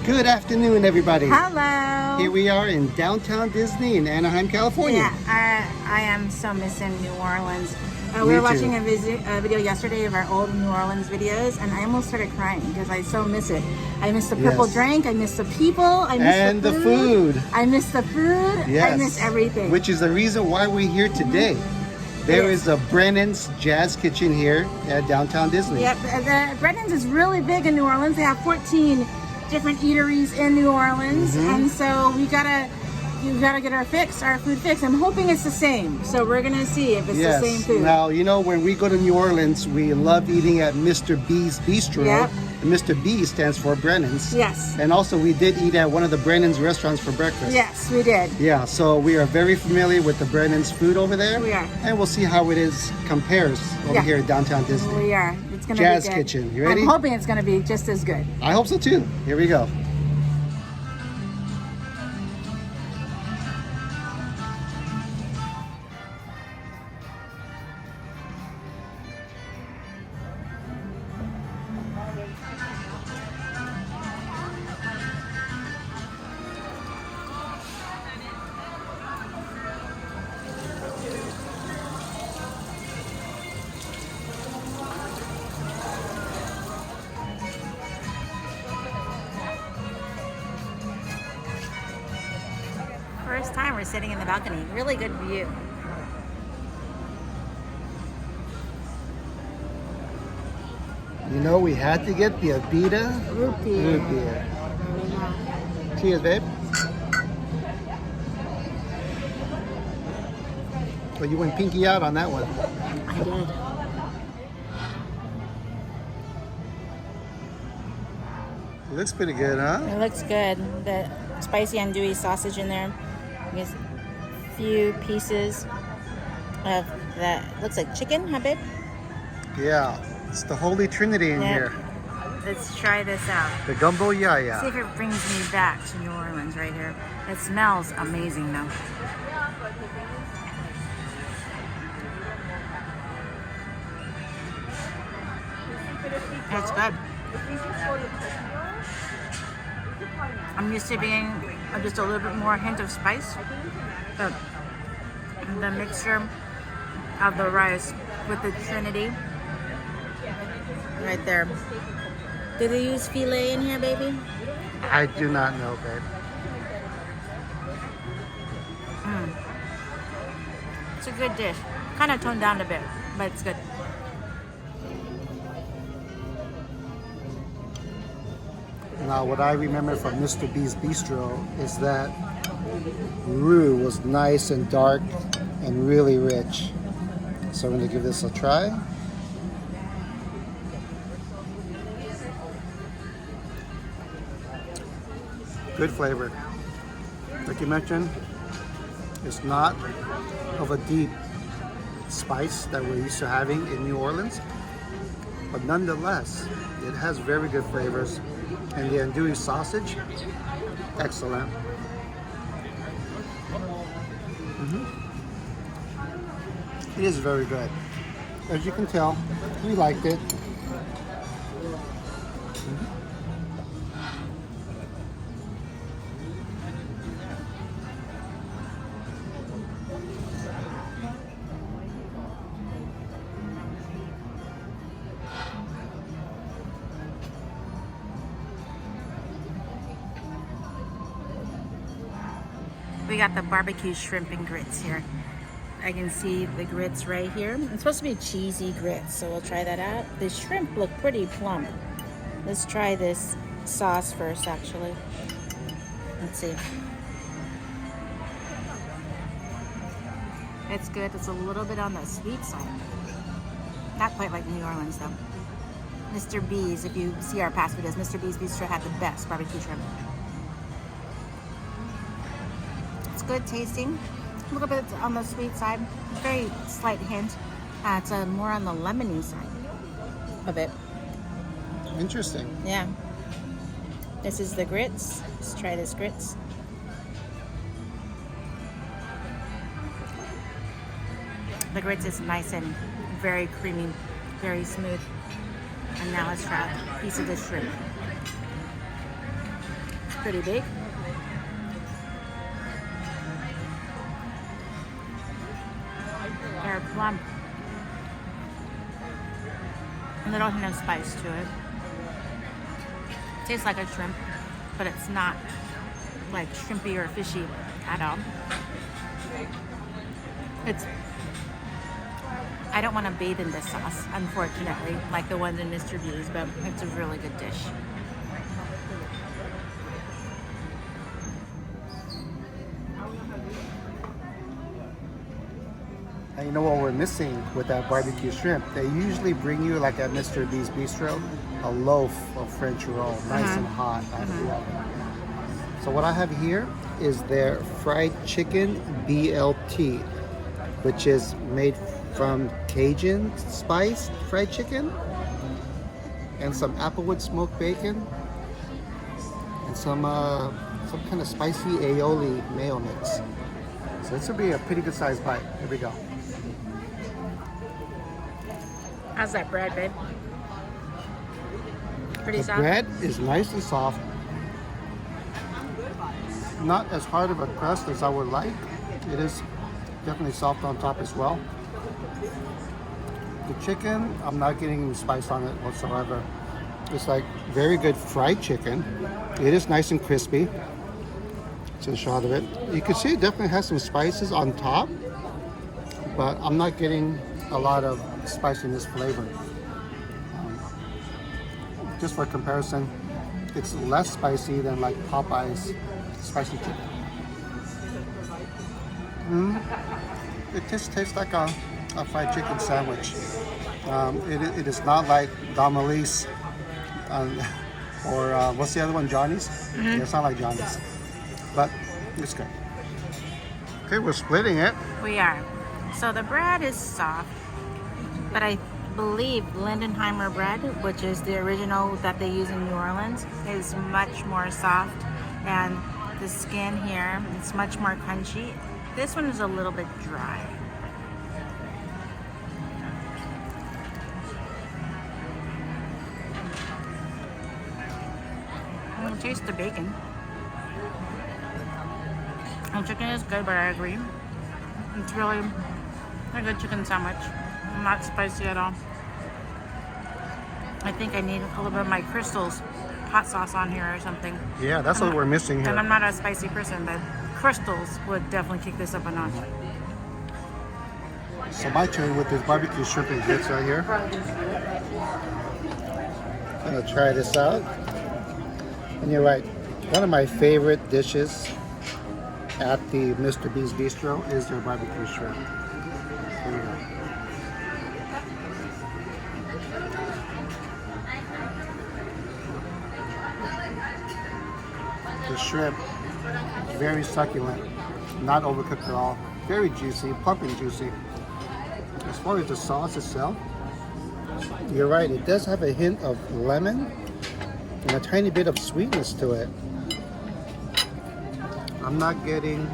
Good afternoon, everybody. Hello. Here we are in downtown Disney in Anaheim, California. Yeah, I am so missing New Orleans. We Me were too. watching a video yesterday of our old New Orleans videos, and I almost started crying because I so miss it. I miss the purple Yes. drink. I miss the people. I miss And the the food. food. I miss the food. Yes. I miss everything. Which is the reason why we're here today. There Yes. is a Brennan's Jazz Kitchen here at downtown Disney. Yep, the Brennan's is really big in New Orleans. They have 14 different eateries in New Orleans, and so we gotta get our food fix. I'm hoping it's the same. So we're gonna see if it's the same food. Now, you know, when we go to New Orleans, we love eating at Mr.B's Bistro. Yep. And Mr.B stands for Brennan's. Yes. And also we did eat at one of the Brennan's restaurants for breakfast. Yes, we did. Yeah, so we are very familiar with the Brennan's food over there. We are. And we'll see how it compares over here at downtown Disney. We are. It's gonna Jazz be good. Kitchen. You ready? I'm hoping it's gonna be just as good. I hope so too. Here we go. First time we're sitting in the balcony. Really good view. You know, we had to get the Abita Root beer. root beer. Cheers, babe. Well, you went pinky out on that one. I did. It looks pretty good, huh? It looks good. The spicy andouille sausage in there. There's a few pieces of that. Looks like chicken, huh, babe? Yeah, it's the Holy Trinity in here. Let's try this out. The gumbo See yaya. if it brings me back to New Orleans right here. It smells amazing though. It's good. I'm used to being just a little bit more hint of spice, but the mixture of the rice with the Trinity right there. Do they use filet in here, baby? I do not know, babe. It's a good dish. Kind of toned down a bit, but it's good. Now, what I remember from Mr.B's Bistro is that roux was nice and dark and really rich. So I'm going to give this a try. Good flavor. Like you mentioned, it's not of a deep spice that we're used to having in New Orleans, but nonetheless, it has very good flavors. And the andouille sausage, excellent. It is very good. As you can tell, we liked it. We got the BBQ Shrimp and Grits here. I can see the grits right here. It's supposed to be cheesy grits, so we'll try that out. The shrimp look pretty plump. Let's try this sauce first, actually. Let's see. It's good. It's a little bit on the sweet side. Not quite like New Orleans, though. Mr.B's, if you see our past videos, Mr.B's Bistro had the best barbecue shrimp. It's good tasting. A little bit on the sweet side. Very slight hint. It's more on the lemony side of it. Interesting. Yeah. This is the grits. Let's try this grits. The grits is nice and very creamy, very smooth. And now let's try a piece of the shrimp. pretty big. They're plump. And they don't have no spice to it. Tastes like a shrimp, but it's not like shrimpy or fishy at all. I don't want to bathe in this sauce, unfortunately, like the ones in Mr.B's, but it's a really good dish. And you know what we're missing with that barbecue shrimp? They usually bring you, like at Mr.B's Bistro, a loaf of French roll, nice and hot out of the oven. So what I have here is their fried chicken BLT, which is made from Cajun spiced fried chicken and some applewood smoked bacon and some kind of spicy aioli mayo mix. So this will be a pretty good sized bite. Here we go. How's that bread, babe? Pretty The soft? bread is nice and soft. Not as hard of a crust as I would like. It is definitely soft on top as well. The chicken, I'm not getting any spice on it whatsoever. It's like very good fried chicken. It is nice and crispy. It's a shot of it. You can see it definitely has some spices on top, but I'm not getting a lot of spiciness flavor. Just for comparison, it's less spicy than like Popeye's spicy chicken. It just tastes like a fried chicken sandwich. It is not like Damalise or what's the other one, Johnny's? Yeah, it's not like Johnny's, but it's good. Okay, we're splitting it. We are. So the bread is soft, but I believe Lindenheimer bread, which is the original that they use in New Orleans, is much more soft, and the skin here is much more crunchy. This one is a little bit dry. Taste the bacon. The chicken is good, but I agree. It's really a good chicken sandwich. Not spicy at all. I think I need a little bit of my Crystal's hot sauce on here or something. Yeah, that's what we're missing here. And I'm not a spicy person, but Crystal's would definitely kick this up a notch. So my turn with this barbecue shrimp and grits right here. I'm gonna try this out. And you're right, one of my favorite dishes at the Mr.B's Bistro is their barbecue shrimp. Here we go. The shrimp, very succulent, not overcooked at all, very juicy, plump and juicy. As far as the sauce itself, you're right, it does have a hint of lemon and a tiny bit of sweetness to it. I'm not getting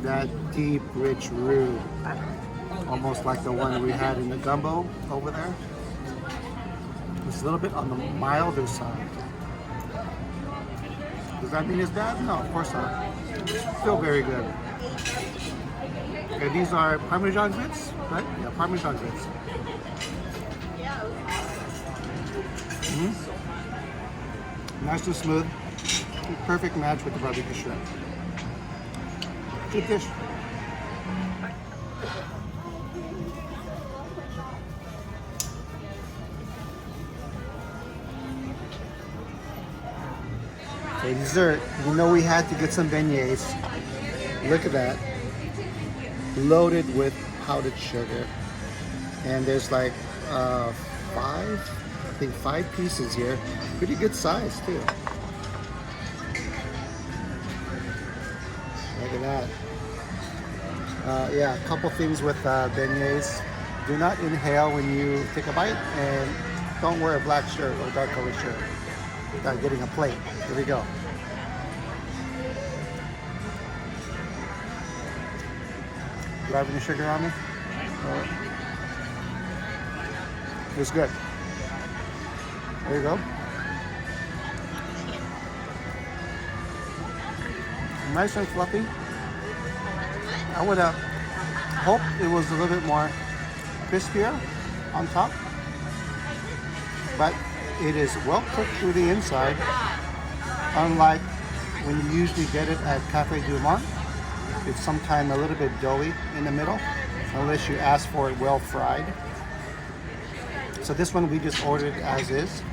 that deep, rich roux, almost like the one we had in the gumbo over there. It's a little bit on the milder side. Does that mean it's bad? No, of course not. It's still very good. Okay, these are Parmesan grits, right? Yeah, Parmesan grits. Nice and smooth. Perfect match with the barbecue shrimp. Good dish. For dessert, you know we had to get some beignets. Look at that. Loaded with powdered sugar. And there's like five pieces here. Pretty good size too. Look at that. Yeah, a couple things with beignets. Do not inhale when you take a bite, and don't wear a black shirt or dark colored shirt without getting a plate. Here we go. Do I have any sugar on me? It's good. There you go. Nice and fluffy. I would have hoped it was a little bit more crispier on top, but it is well cooked through the inside, unlike when you usually get it at Cafe Du Monde. It's sometimes a little bit doughy in the middle, unless you ask for it well fried. So this one we just ordered as is,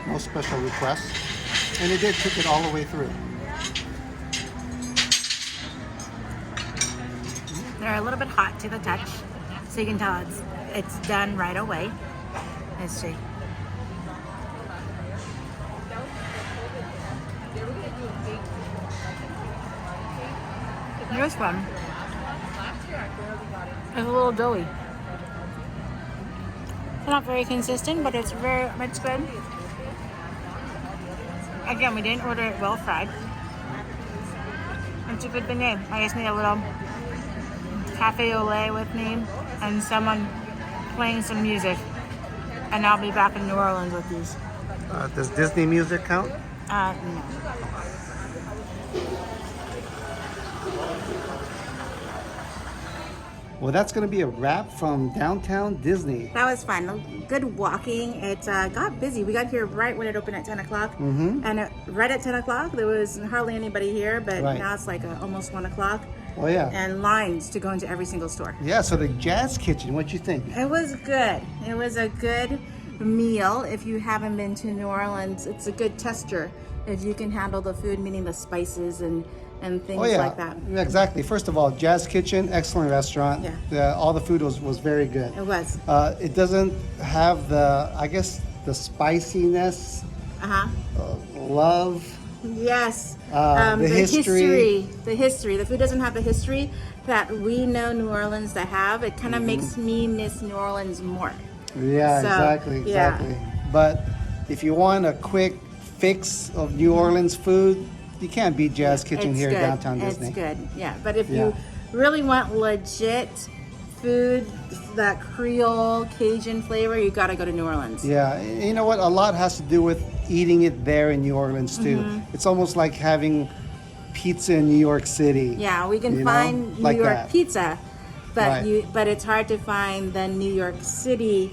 no special requests, and it did cook it all the way through. They're a little bit hot to the touch, so you can tell it's done right away. Let's see. This one is a little doughy. It's not very consistent, but it's good. Again, we didn't order it well fried. It's a good beignet. I just need a little cafe au lait with me and someone playing some music, and I'll be back in New Orleans with these. Does Disney music count? No. Well, that's going to be a wrap from downtown Disney. That was fun. Good walking. It got busy. We got here right when it opened at 10 o'clock. And right at 10 o'clock, there was hardly anybody here, but now it's like almost 1 o'clock. Oh, yeah. And lines to go into every single store. Yeah, so the Jazz Kitchen, what'd you think? It was good. It was a good meal. If you haven't been to New Orleans, it's a good tester. If you can handle the food, meaning the spices and things like that. Yeah, exactly. First of all, Jazz Kitchen, excellent restaurant. Yeah. All the food was very good. It was. It doesn't have the spiciness, love. Yes. The history. The history. The food doesn't have the history that we know New Orleans to have. It kind of makes me miss New Orleans more. Yeah, So, exactly. But if you want a quick fix of New Orleans food, you can't beat Jazz Kitchen here at downtown Disney. It's good, yeah. But if you really want legit food, that Creole Cajun flavor, you got to go to New Orleans. Yeah, you know what? A lot has to do with eating it there in New Orleans too. It's almost like having pizza in New York City. Yeah, we can find New York pizza, but but it's hard to find the New York City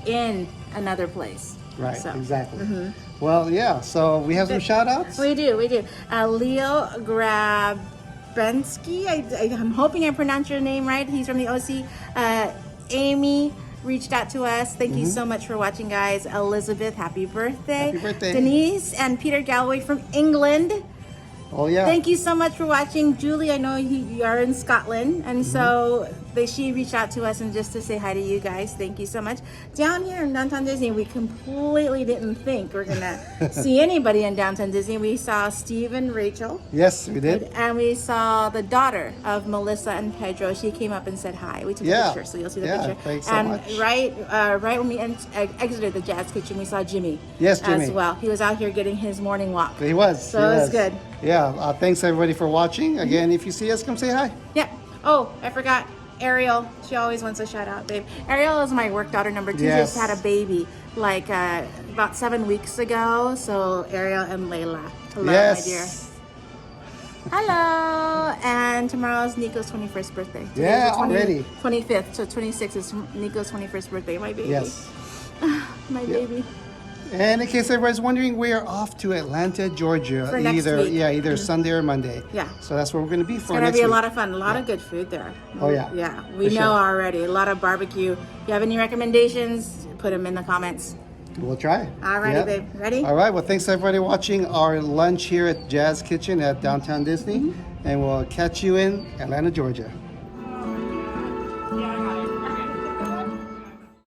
in another place. Right, so. Exactly. Well, yeah, so we have some shout outs? We do. Leo Grabensky, I'm hoping I pronounced your name right. He's from the OC. Amy reached out to us. Thank you so much for watching, guys. Elizabeth, happy birthday. Happy birthday. Denise and Peter Galloway from England. Oh, yeah. Thank you so much for watching. Julie, I know you are in Scotland, and so she reached out to us and just to say hi to you guys. Thank you so much. Down here in downtown Disney, we completely didn't think we're going to see anybody in downtown Disney. We saw Steve and Rachel. Yes, we did. And we saw the daughter of Melissa and Pedro. She came up and said hi. We took a picture, so you'll see the picture. Thanks so much. Right when we exited the Jazz Kitchen, we saw Jimmy. Yes, Jimmy. As well. He was out here getting his morning walk. He was. So it was good. Yeah, thanks everybody for watching. Again, if you see us, come say hi. Yeah. Oh, I forgot. Ariel, she always wants a shout out, babe. Ariel is my work daughter number 2. Yes. Just had a baby like about 7 weeks ago. So Ariel and Layla. Hello, my dear. Hello. And tomorrow's Nico's 21st birthday. Today's already. 25th, so 26th is Nico's 21st birthday, my baby. Yes. My baby. And in case everybody's wondering, we are off to Atlanta, Georgia. For next week. Either Sunday or Monday. Yeah. So that's where we're going to be for It's going to be a week. lot of fun. A lot of good food there. Oh, yeah. Yeah. We know already. A lot of barbecue. If you have any recommendations, put them in the comments. We'll try. All righty, babe. Ready? All right. Well, thanks everybody watching our lunch here at Jazz Kitchen at downtown Disney. And we'll catch you in Atlanta, Georgia.